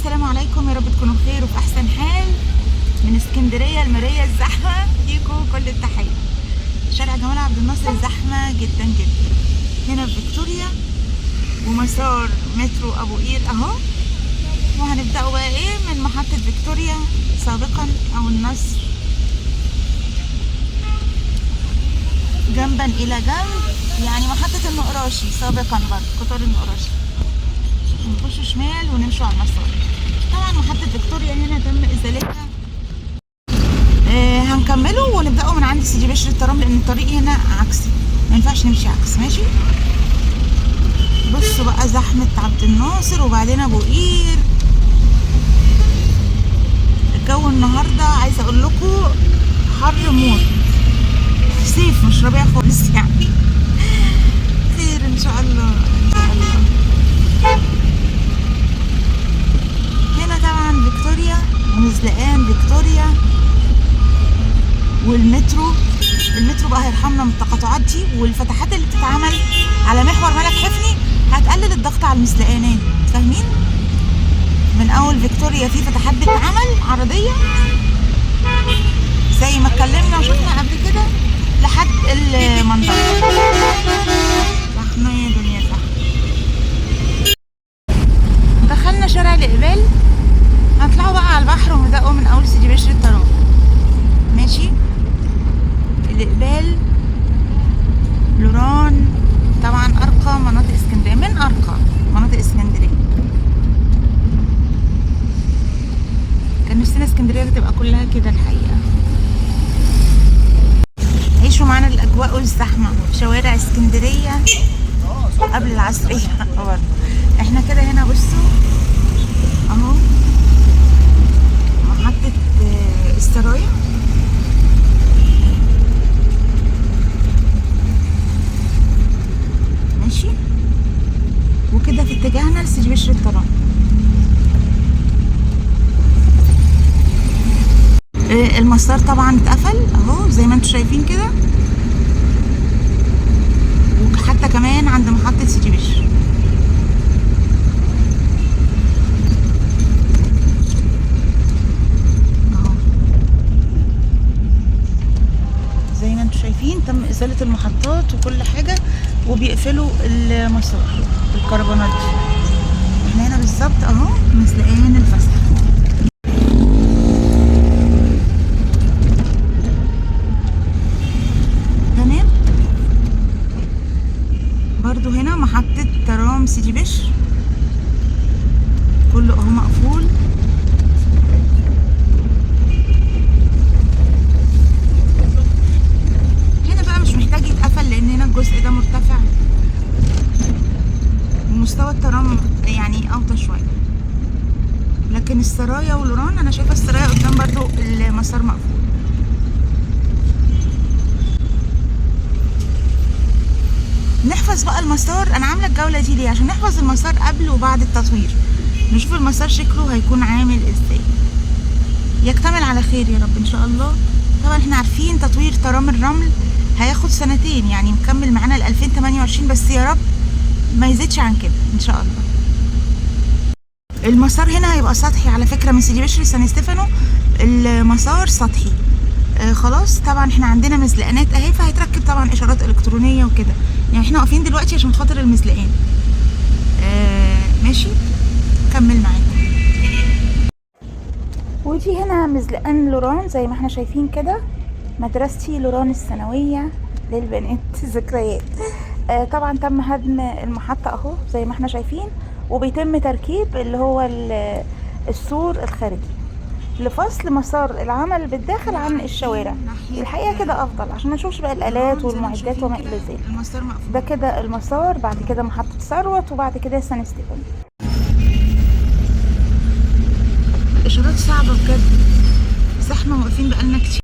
السلام عليكم، يا رب تكونوا بخير وفي احسن حال. من اسكندريه الماريه الزحمه ليكم كل التحيه. شارع جمال عبد الناصر زحمه جدا جدا هنا في فيكتوريا، ومسار مترو ابو قير اهو. وهنبداوا بقى من محطه فيكتوريا سابقا او النصر، جنبا الى جنب، يعني محطه النقراشي سابقا برضه قطار النقراشي. نخش شمال ونمشوا على المسار. طبعا محطة فيكتوريا هنا تم ازالتها. هنكمله ونبدأه من عند سيدي بشر الترام، لان الطريق هنا عكسي، ما ينفعش نمشي عكس. ماشي، بصوا بقى زحمة عبد الناصر وبعدين ابو قير. الجو النهارده عايزه اقول لكم حر موت، صيف مش ربيع خالص يعني. خير ان شاء الله ان شاء الله. هنا طبعا فيكتوريا ومزلقان فيكتوريا والمترو. المترو بقى هيرحمنا من التقاطعات دي، والفتحات اللي بتتعمل على محور ملك حفني هتقلل الضغط على المزلقانات، فاهمين؟ من اول فيكتوريا في فتحات بتتعمل عرضيه زي ما اتكلمنا وشفنا قبل كده لحد المنطقه. زحمه يا دنيا زحمه. دخلنا شارع الاقبال، هنطلعوا بقى على البحر ونبدأوا من اول سيدي بشر الترام. ماشي، الاقبال لوران طبعا ارقى مناطق اسكندريه، من ارقى مناطق اسكندريه. كان نفسنا اسكندريه تبقى كلها كده الحقيقه. عيشوا معانا الاجواء والزحمه في شوارع اسكندريه قبل العصريه برضه. احنا كده هنا بصوا اهو محطه السرايا. ماشي، وكده في اتجاهنا لسيدي بشر الترام. المسار طبعا اتقفل اهو زي ما انتم شايفين كده، وحتى كمان عند محطة سيدي بشر اهو زي ما انتم شايفين. تم ازالة المحطات وكل حاجة، وبيقفلوا المسار بالكربونات دي. احنا هنا بالظبط اهو مزلقان الفسح. تمام، برضو هنا محطة ترام سيدي بشر كله اهو مقفول. هنا بقى مش محتاج يتقفل لان هنا الجزء ده مرتفع ومستوى الترام يعني اوطى شويه. لكن السرايا ولوران انا شايفه السرايا قدام برضو المسار مقفول. نحفظ بقى المسار. انا عامله الجوله دي ليه؟ عشان نحفظ المسار قبل وبعد التطوير، نشوف المسار شكله هيكون عامل ازاي. يكتمل على خير يا رب ان شاء الله. طبعا احنا عارفين تطوير ترام الرمل هياخد سنتين، يعني مكمل معانا ل 2028، بس يا رب ما يزيدش عن كده ان شاء الله. المسار هنا هيبقى سطحي على فكره، من سيدي بشر لسان ستيفانو المسار سطحي. خلاص طبعا احنا عندنا مزلقانات اهي، فهيتركب طبعا اشارات الكترونيه وكده. يعني احنا واقفين دلوقتي عشان خاطر المزلقان. ماشي، كمل معاكم. ودي هنا مزلقان لوران زي ما احنا شايفين كده، مدرستي لوران الثانويه للبنات ذكريات. طبعا تم هدم المحطه اهو زي ما احنا شايفين، وبيتم تركيب اللي هو السور الخارجي لفصل مسار العمل بالداخل عن الشوارع. الحقيقه كده افضل عشان ما نشوفش بقى الالات والمعدات وما الى ذلك. ده كده المسار، بعد كده محطه ثروت، وبعد كده سان ستيفانو. اشارات صعبه بجد، زحمه واقفين بقالنا كتير.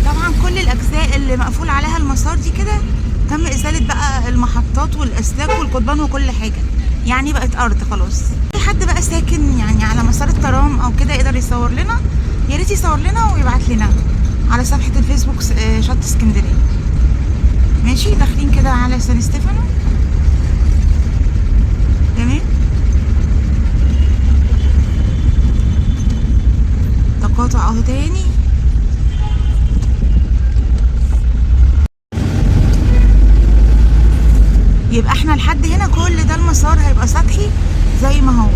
طبعا كل الاجزاء اللي مقفول عليها المسار دي كده تم ازاله بقى المحطات والاسلاك والقضبان وكل حاجه، يعني بقت ارض خلاص. في حد بقى ساكن يعني على مسار الترام او كده يقدر يصور لنا، يا ريت يصور لنا ويبعت لنا على صفحه الفيسبوك شط اسكندريه. ماشي، داخلين كده على سان ستيفانو. تمام، اهو تاني. يبقى احنا لحد هنا كل ده المسار هيبقى سطحي زي ما هو.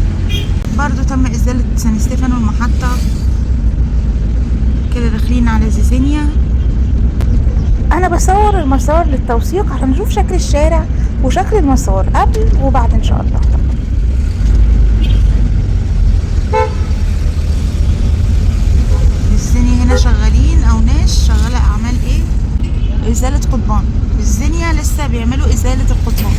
برضو تم ازالة سان ستيفانو المحطة. كده داخلين على زيزينيا. انا بصور المسار للتوثيق عشان نشوف شكل الشارع وشكل المسار قبل وبعد ان شاء الله. الزينيا هنا شغالين او ناس شغالة اعمال ايه، ازالة قضبان. في الزينيا لسه بيعملوا ازالة القضبان.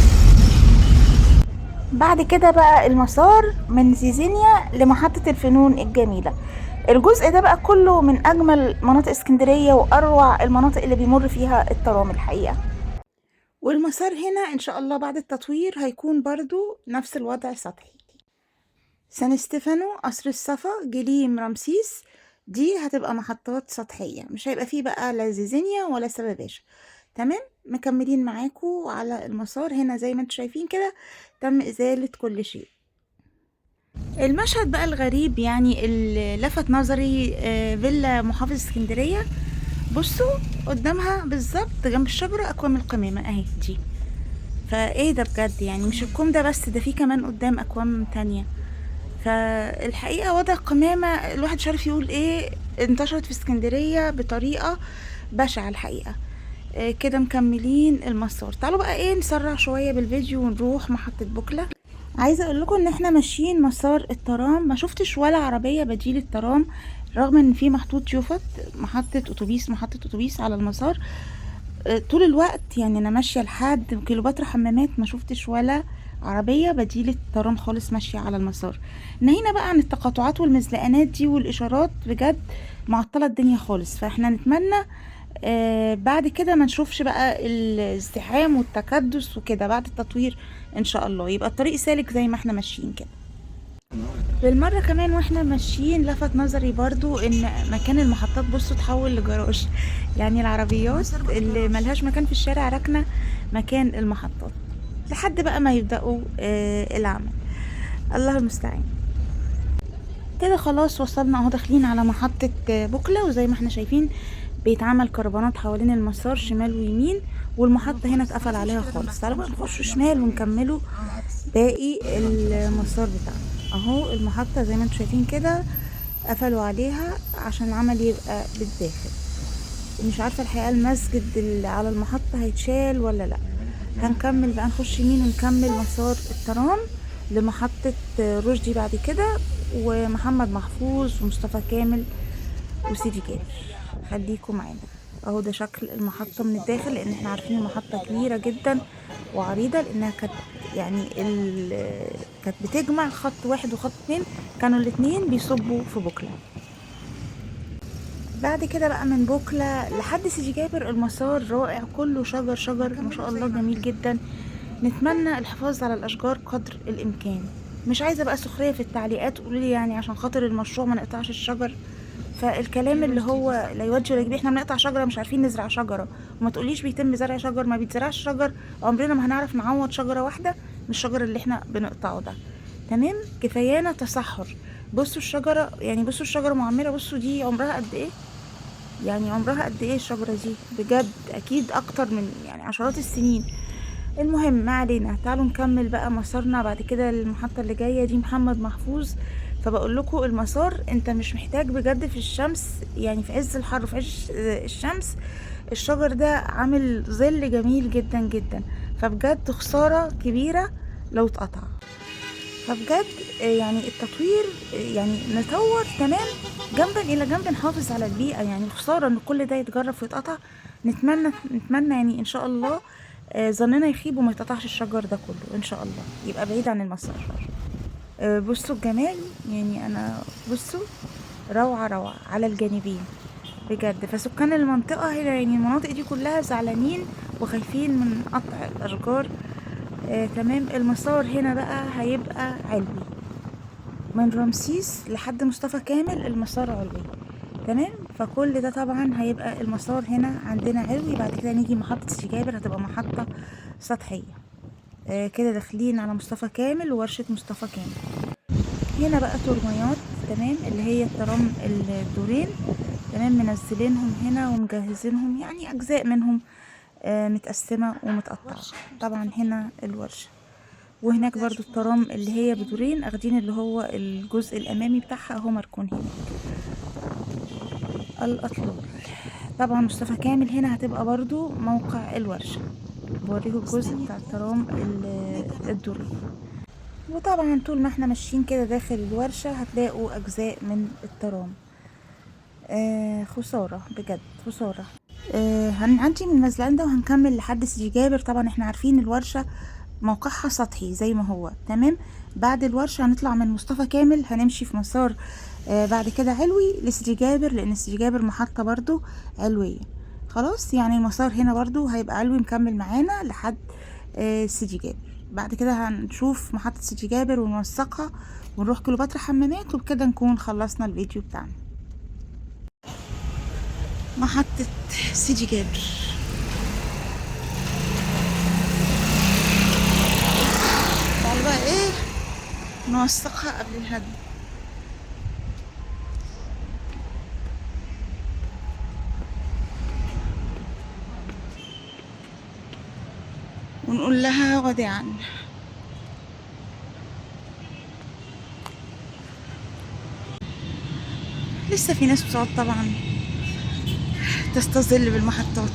بعد كده بقى المسار من زيزينيا لمحطة الفنون الجميلة. الجزء ده بقى كله من اجمل مناطق اسكندرية واروع المناطق اللي بيمر فيها الترام الحقيقة. والمسار هنا ان شاء الله بعد التطوير هيكون برضو نفس الوضع سطحي. سان ستيفانو، قصر الصفا، جليم، رمسيس، دي هتبقى محطات سطحية، مش هيبقى فيه بقى لا زيزينيا ولا سباباشا. تمام. مكملين معاكم على المسار. هنا زي ما انتم شايفين كده تم ازالة كل شيء. المشهد بقى الغريب يعني اللي لفت نظري فيلا محافظ اسكندرية. بصوا قدامها بالظبط جنب الشجرة اكوام القمامة اهي دي. فايه ده بجد يعني، مش الكوم ده بس، ده في كمان قدام اكوام تانية. فالحقيقة وضع القمامة الواحد مش عارف يقول ايه، انتشرت في اسكندرية بطريقة بشعة الحقيقة. كده مكملين المسار. تعالوا بقى ايه نسرع شوية بالفيديو ونروح محطة بوكلة. عايزة اقول لكم ان احنا ماشيين مسار الترام، ما شفتش ولا عربية بديل الترام رغم ان في محطوط يوفط محطة اتوبيس على المسار طول الوقت. يعني انا ماشية لحد كيلوباترا حمامات ما شفتش ولا عربية بديل الترام خالص ماشية على المسار. نهينا بقى عن التقاطعات والمزلقانات دي والاشارات، بجد معطلة الدنيا خالص. فاحنا نتمنى بعد كده ما نشوفش بقى الازدحام والتكدس وكده بعد التطوير ان شاء الله، يبقى الطريق سالك زي ما احنا ماشيين كده. بالمرة كمان واحنا ماشيين لفت نظري برضو ان مكان المحطات بصوا تحول لجراج. يعني العربيات اللي ملهاش مكان في الشارع راكنة مكان المحطات لحد بقى ما يبدأوا العمل. الله المستعان. كده خلاص وصلنا اهو، داخلين على محطة بوكلة. وزي ما احنا شايفين بيتعمل كربانات حوالين المسار شمال ويمين، والمحطة هنا اتقفل عليها خالص. تعالوا بقى نخش شمال ونكملوا باقي المسار بتاعنا. اهو المحطة زي ما انتم شايفين كده قفلوا عليها عشان العمل يبقى بالداخل. مش عارفة الحقيقة المسجد اللي على المحطة هيتشال ولا لا. هنكمل بقى نخش يمين ونكمل مسار الترام لمحطة رشدي بعد كده، ومحمد محفوظ ومصطفى كامل وسيدي جابر. خليكم معانا. اهو ده شكل المحطة من الداخل، لان احنا عارفين المحطة كبيرة جدا وعريضة، لانها كانت يعني كانت بتجمع خط واحد وخط اتنين، كانوا الاتنين بيصبوا في بوكلة. بعد كده بقى من بوكلة لحد سيدي جابر المسار رائع، كله شجر شجر ما شاء الله، جميل جدا. نتمنى الحفاظ على الاشجار قدر الامكان. مش عايزه بقى سخريه في التعليقات، قولوا لي يعني عشان خاطر المشروع ما نقطعش الشجر. فالكلام اللي هو لا يوجه ولا يجيب، احنا بنقطع شجره مش عارفين نزرع شجره. وما تقوليش بيتم زرع شجر، ما بيتزرعش شجر. عمرنا ما هنعرف نعوض شجره واحده من الشجر اللي احنا بنقطعه ده. تمام. كفايانا تصحر. بصوا الشجره، يعني بصوا الشجره معمره، بصوا دي عمرها قد ايه، يعني عمرها قد ايه الشجره دي بجد، اكيد اكتر من يعني عشرات السنين. المهم ما علينا. تعالوا نكمل بقى مسارنا بعد كده. المحطة اللي جاية دي محمد محفوظ. فبقول لكم المسار انت مش محتاج بجد في الشمس، يعني في عز الحر وفي عز الشمس الشجر ده عامل ظل جميل جدا جدا. فبجد خسارة كبيرة لو اتقطع. فبجد يعني التطوير يعني نطور تمام جنبا الى جنب، نحافظ على البيئة. يعني خسارة ان كل ده يتجرب ويتقطع. نتمنى يعني ان شاء الله ظننا يخيب وما يتقطعش الشجر ده كله ان شاء الله، يبقى بعيد عن المسار. بصوا الجمال، يعني انا بصوا روعة روعة على الجانبين بجد. فسكان المنطقة هنا يعني المناطق دي كلها زعلانين وخايفين من قطع الاشجار. تمام. المسار هنا بقى هيبقى علوي من رمسيس لحد مصطفى كامل، المسار علوي. تمام. فكل ده طبعا هيبقى المسار هنا عندنا علوي. بعد كده نيجي محطة سيدي جابر هتبقى محطة سطحية. كده داخلين على مصطفى كامل وورشة مصطفى كامل. هنا بقى ترميات تمام، اللي هي الترام الدورين. تمام، منزلينهم هنا ومجهزينهم، يعني اجزاء منهم متقسمة ومتقطعة. طبعا هنا الورشة، وهناك برضو الترام اللي هي بدورين اخدين اللي هو الجزء الامامي بتاعها اهو مركون هنا. الاطلال طبعا مصطفى كامل هنا هتبقى برضو موقع الورشة، بوريكم الجزء بتاع الترام الدورين. وطبعا طول ما احنا ماشيين كده داخل الورشة هتلاقوا اجزاء من الترام. خسارة بجد، خسارة. هنعدي من مزلندا وهنكمل لحد سيدي جابر. طبعا احنا عارفين الورشة موقعها سطحي زي ما هو. تمام، بعد الورشة هنطلع من مصطفى كامل، هنمشي في مسار بعد كده علوي لسيدي جابر، لان سيدي جابر محطة برضو علوية. خلاص، يعني المسار هنا برضو هيبقى علوي مكمل معانا لحد سيدي جابر. بعد كده هنشوف محطة سيدي جابر ونوثقها ونروح كليوباترا حمامات، وبكده نكون خلصنا الفيديو بتاعنا. محطة سيدي جابر. تعالوا بقى ايه نوثقها قبل الهدم. ونقول لها وداعا. لسه في ناس بتقعد طبعا تستظل بالمحطات.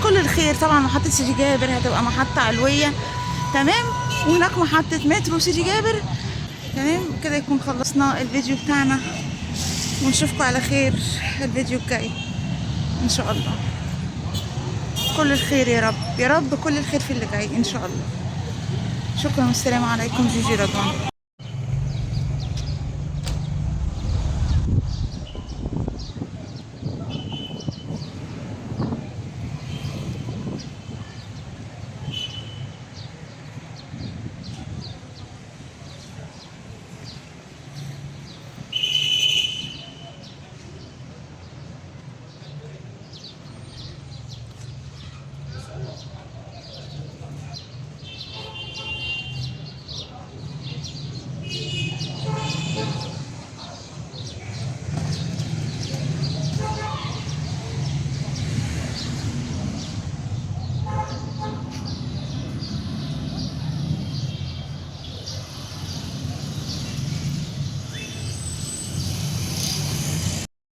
كل الخير. طبعا محطة سيدي جابر هتبقى محطة علوية. تمام، وهناك محطة مترو سيدي جابر. تمام كده يكون خلصنا الفيديو بتاعنا، ونشوفكم على خير الفيديو الجاي ان شاء الله. كل الخير يا رب، يا رب كل الخير في اللي جاي ان شاء الله. شكرا والسلام عليكم. جيجي رضوان.